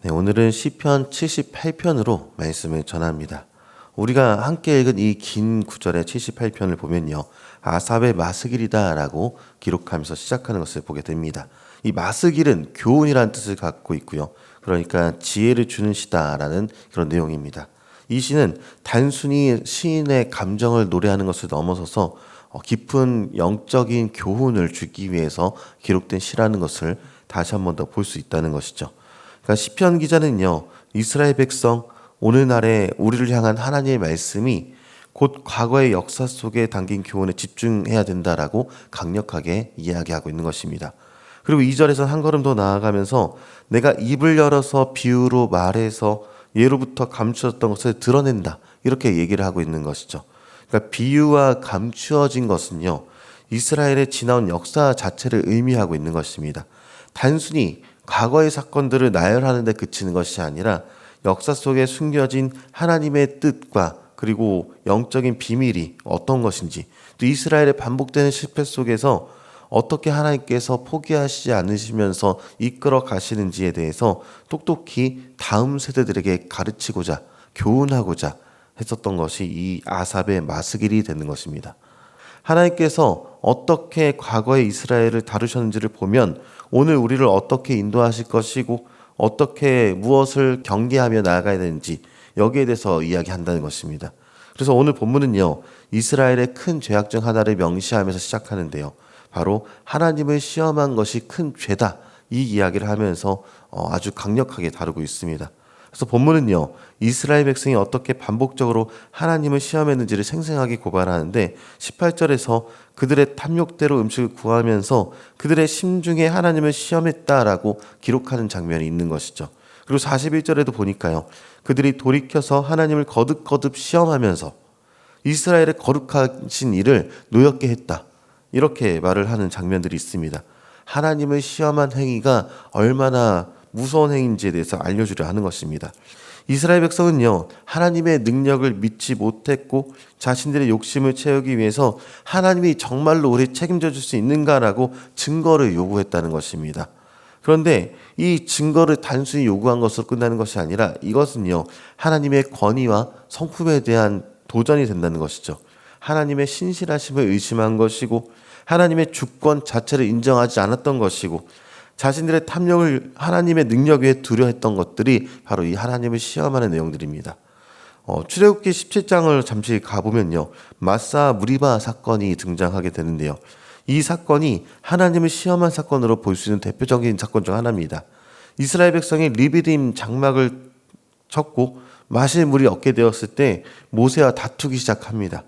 네, 오늘은 시편 78편으로 말씀을 전합니다. 우리가 함께 읽은 이 긴 구절의 78편을 보면요. 아삽의 마스길이다라고 기록하면서 시작하는 것을 보게 됩니다. 이 마스길은 교훈이라는 뜻을 갖고 있고요. 그러니까 지혜를 주는 시다라는 그런 내용입니다. 이 시는 단순히 시인의 감정을 노래하는 것을 넘어서서 깊은 영적인 교훈을 주기 위해서 기록된 시라는 것을 다시 한 번 더 볼 수 있다는 것이죠. 그러니까 시편 기자는요, 이스라엘 백성 오늘날에 우리를 향한 하나님의 말씀이 곧 과거의 역사 속에 담긴 교훈에 집중해야 된다라고 강력하게 이야기하고 있는 것입니다. 그리고 2절에서 한 걸음 더 나아가면서 내가 입을 열어서 비유로 말해서 예로부터 감추었던 것을 드러낸다, 이렇게 얘기를 하고 있는 것이죠. 그러니까 비유와 감추어진 것은요, 이스라엘의 지나온 역사 자체를 의미하고 있는 것입니다. 단순히 과거의 사건들을 나열하는 데 그치는 것이 아니라 역사 속에 숨겨진 하나님의 뜻과 그리고 영적인 비밀이 어떤 것인지, 또 이스라엘의 반복되는 실패 속에서 어떻게 하나님께서 포기하시지 않으시면서 이끌어 가시는지에 대해서 똑똑히 다음 세대들에게 가르치고자, 교훈하고자 했었던 것이 이 아삽의 마스길이 되는 것입니다. 하나님께서 어떻게 과거의 이스라엘을 다루셨는지를 보면 오늘 우리를 어떻게 인도하실 것이고 어떻게 무엇을 경계하며 나아가야 되는지 여기에 대해서 이야기한다는 것입니다. 그래서 오늘 본문은요, 이스라엘의 큰 죄악 중 하나를 명시하면서 시작하는데요. 바로 하나님을 시험한 것이 큰 죄다, 이 이야기를 하면서 아주 강력하게 다루고 있습니다. 그래서 본문은요, 이스라엘 백성이 어떻게 반복적으로 하나님을 시험했는지를 생생하게 고발하는데 18절에서 그들의 탐욕대로 음식을 구하면서 그들의 심중에 하나님을 시험했다라고 기록하는 장면이 있는 것이죠. 그리고 41절에도 보니까요, 그들이 돌이켜서 하나님을 거듭거듭 시험하면서 이스라엘의 거룩하신 일을 노엽게 했다, 이렇게 말을 하는 장면들이 있습니다. 하나님을 시험한 행위가 얼마나 무서운 행위인지에 대해서 알려주려 하는 것입니다. 이스라엘 백성은요, 하나님의 능력을 믿지 못했고 자신들의 욕심을 채우기 위해서 하나님이 정말로 우리 책임져 줄 수 있는가라고 증거를 요구했다는 것입니다. 그런데 이 증거를 단순히 요구한 것으로 끝나는 것이 아니라 이것은요, 하나님의 권위와 성품에 대한 도전이 된다는 것이죠. 하나님의 신실하심을 의심한 것이고 하나님의 주권 자체를 인정하지 않았던 것이고 자신들의 탐욕을 하나님의 능력 위에 두려했던 것들이 바로 이 하나님을 시험하는 내용들입니다. 출애굽기 17장을 잠시 가보면요, 마사 무리바 사건이 등장하게 되는데요. 이 사건이 하나님을 시험한 사건으로 볼 수 있는 대표적인 사건 중 하나입니다. 이스라엘 백성이 리비딤 장막을 쳤고 마실 물이 없게 되었을 때 모세와 다투기 시작합니다.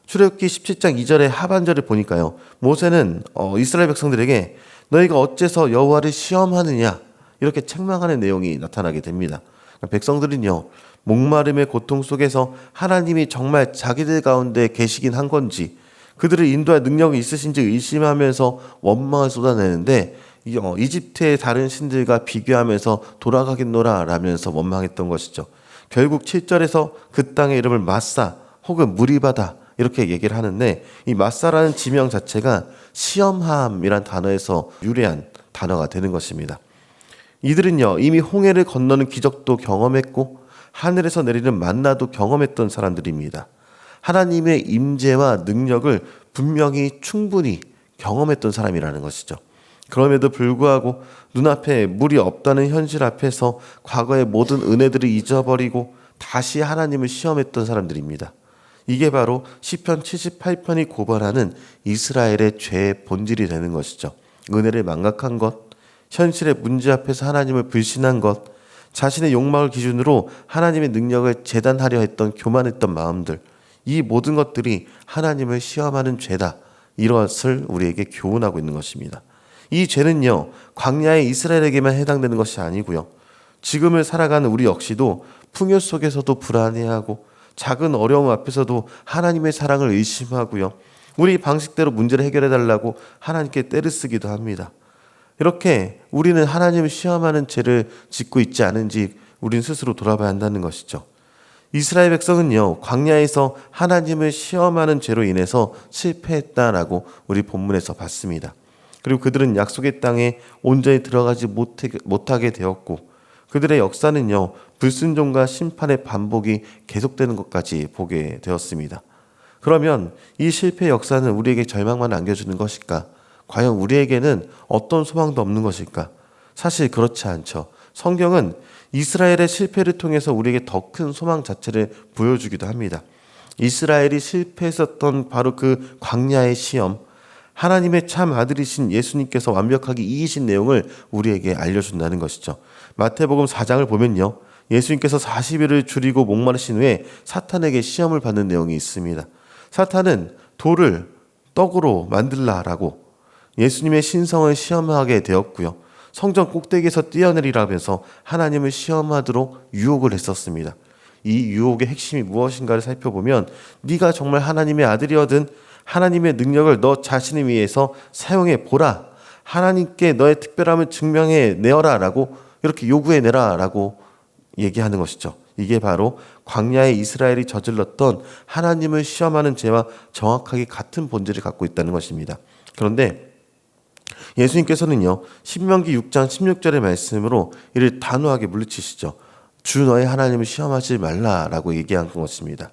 출애굽기 17장 2절의 하반절을 보니까요, 모세는 이스라엘 백성들에게 너희가 어째서 여호와를 시험하느냐, 이렇게 책망하는 내용이 나타나게 됩니다. 백성들은요, 목마름의 고통 속에서 하나님이 정말 자기들 가운데 계시긴 한 건지 그들을 인도할 능력이 있으신지 의심하면서 원망을 쏟아내는데 이집트의 다른 신들과 비교하면서 돌아가겠노라 라면서 원망했던 것이죠. 결국 7절에서 그 땅의 이름을 마사 혹은 무리바다, 이렇게 얘기를 하는데 이 마사라는 지명 자체가 시험함이란 단어에서 유래한 단어가 되는 것입니다. 이들은요, 이미 홍해를 건너는 기적도 경험했고 하늘에서 내리는 만나도 경험했던 사람들입니다. 하나님의 임재와 능력을 분명히 충분히 경험했던 사람이라는 것이죠. 그럼에도 불구하고 눈앞에 물이 없다는 현실 앞에서 과거의 모든 은혜들을 잊어버리고 다시 하나님을 시험했던 사람들입니다. 이게 바로 시편 78편이 고발하는 이스라엘의 죄의 본질이 되는 것이죠. 은혜를 망각한 것, 현실의 문제 앞에서 하나님을 불신한 것, 자신의 욕망을 기준으로 하나님의 능력을 재단하려 했던 교만했던 마음들, 이 모든 것들이 하나님을 시험하는 죄다, 이것을 우리에게 교훈하고 있는 것입니다. 이 죄는요, 광야의 이스라엘에게만 해당되는 것이 아니고요, 지금을 살아가는 우리 역시도 풍요 속에서도 불안해하고 작은 어려움 앞에서도 하나님의 사랑을 의심하고요, 우리 방식대로 문제를 해결해 달라고 하나님께 떼를 쓰기도 합니다. 이렇게 우리는 하나님을 시험하는 죄를 짓고 있지 않은지 우리는 스스로 돌아봐야 한다는 것이죠. 이스라엘 백성은요, 광야에서 하나님을 시험하는 죄로 인해서 실패했다라고 우리 본문에서 봤습니다. 그리고 그들은 약속의 땅에 온전히 들어가지 못하게 되었고, 그들의 역사는요, 불순종과 심판의 반복이 계속되는 것까지 보게 되었습니다. 그러면 이 실패 역사는 우리에게 절망만 안겨주는 것일까? 과연 우리에게는 어떤 소망도 없는 것일까? 사실 그렇지 않죠. 성경은 이스라엘의 실패를 통해서 우리에게 더 큰 소망 자체를 보여주기도 합니다. 이스라엘이 실패했었던 바로 그 광야의 시험, 하나님의 참 아들이신 예수님께서 완벽하게 이기신 내용을 우리에게 알려준다는 것이죠. 마태복음 4장을 보면요, 예수님께서 40일을 줄이고 목마르신 후에 사탄에게 시험을 받는 내용이 있습니다. 사탄은 돌을 떡으로 만들라라고 예수님의 신성을 시험하게 되었고요, 성전 꼭대기에서 뛰어내리라면서 하나님을 시험하도록 유혹을 했었습니다. 이 유혹의 핵심이 무엇인가를 살펴보면, 네가 정말 하나님의 아들이거든 하나님의 능력을 너 자신을 위해서 사용해 보라, 하나님께 너의 특별함을 증명해 내어라 라고, 이렇게 요구해 내라 라고 얘기하는 것이죠. 이게 바로 광야의 이스라엘이 저질렀던 하나님을 시험하는 죄와 정확하게 같은 본질을 갖고 있다는 것입니다. 그런데 예수님께서는요, 신명기 6장 16절의 말씀으로 이를 단호하게 물리치시죠. 주 너의 하나님을 시험하지 말라라고 얘기한 것입니다.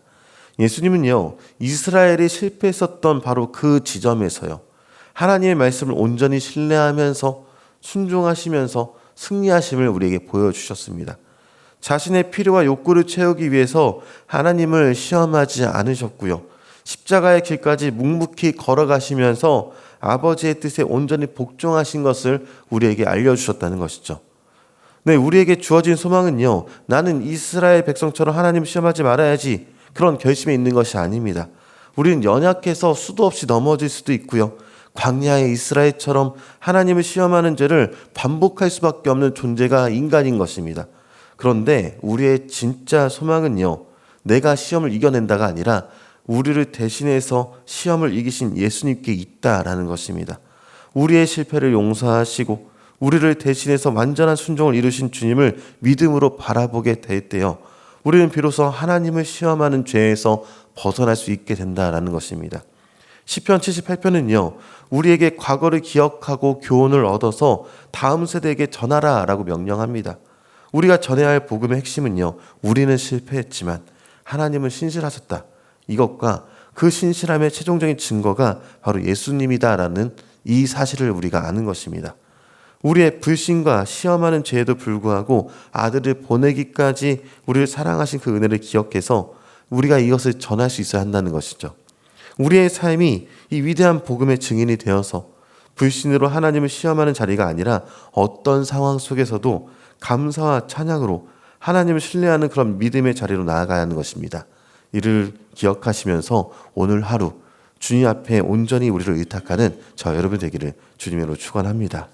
예수님은요, 이스라엘이 실패했었던 바로 그 지점에서요, 하나님의 말씀을 온전히 신뢰하면서 순종하시면서 승리하심을 우리에게 보여주셨습니다. 자신의 필요와 욕구를 채우기 위해서 하나님을 시험하지 않으셨고요, 십자가의 길까지 묵묵히 걸어가시면서 아버지의 뜻에 온전히 복종하신 것을 우리에게 알려주셨다는 것이죠. 네, 우리에게 주어진 소망은요, 나는 이스라엘 백성처럼 하나님을 시험하지 말아야지, 그런 결심에 있는 것이 아닙니다. 우리는 연약해서 수도 없이 넘어질 수도 있고요, 광야의 이스라엘처럼 하나님을 시험하는 죄를 반복할 수밖에 없는 존재가 인간인 것입니다. 그런데 우리의 진짜 소망은요, 내가 시험을 이겨낸다가 아니라 우리를 대신해서 시험을 이기신 예수님께 있다라는 것입니다. 우리의 실패를 용서하시고 우리를 대신해서 완전한 순종을 이루신 주님을 믿음으로 바라보게 될 때요, 우리는 비로소 하나님을 시험하는 죄에서 벗어날 수 있게 된다라는 것입니다. 시편 78편은요, 우리에게 과거를 기억하고 교훈을 얻어서 다음 세대에게 전하라 라고 명령합니다. 우리가 전해야 할 복음의 핵심은요, 우리는 실패했지만 하나님은 신실하셨다, 이것과 그 신실함의 최종적인 증거가 바로 예수님이다라는 이 사실을 우리가 아는 것입니다. 우리의 불신과 시험하는 죄에도 불구하고 아들을 보내기까지 우리를 사랑하신 그 은혜를 기억해서 우리가 이것을 전할 수 있어야 한다는 것이죠. 우리의 삶이 이 위대한 복음의 증인이 되어서 불신으로 하나님을 시험하는 자리가 아니라 어떤 상황 속에서도 감사와 찬양으로 하나님을 신뢰하는 그런 믿음의 자리로 나아가야 하는 것입니다. 이를 기억하시면서 오늘 하루 주님 앞에 온전히 우리를 의탁하는 저 여러분 되기를 주님으로 축원합니다.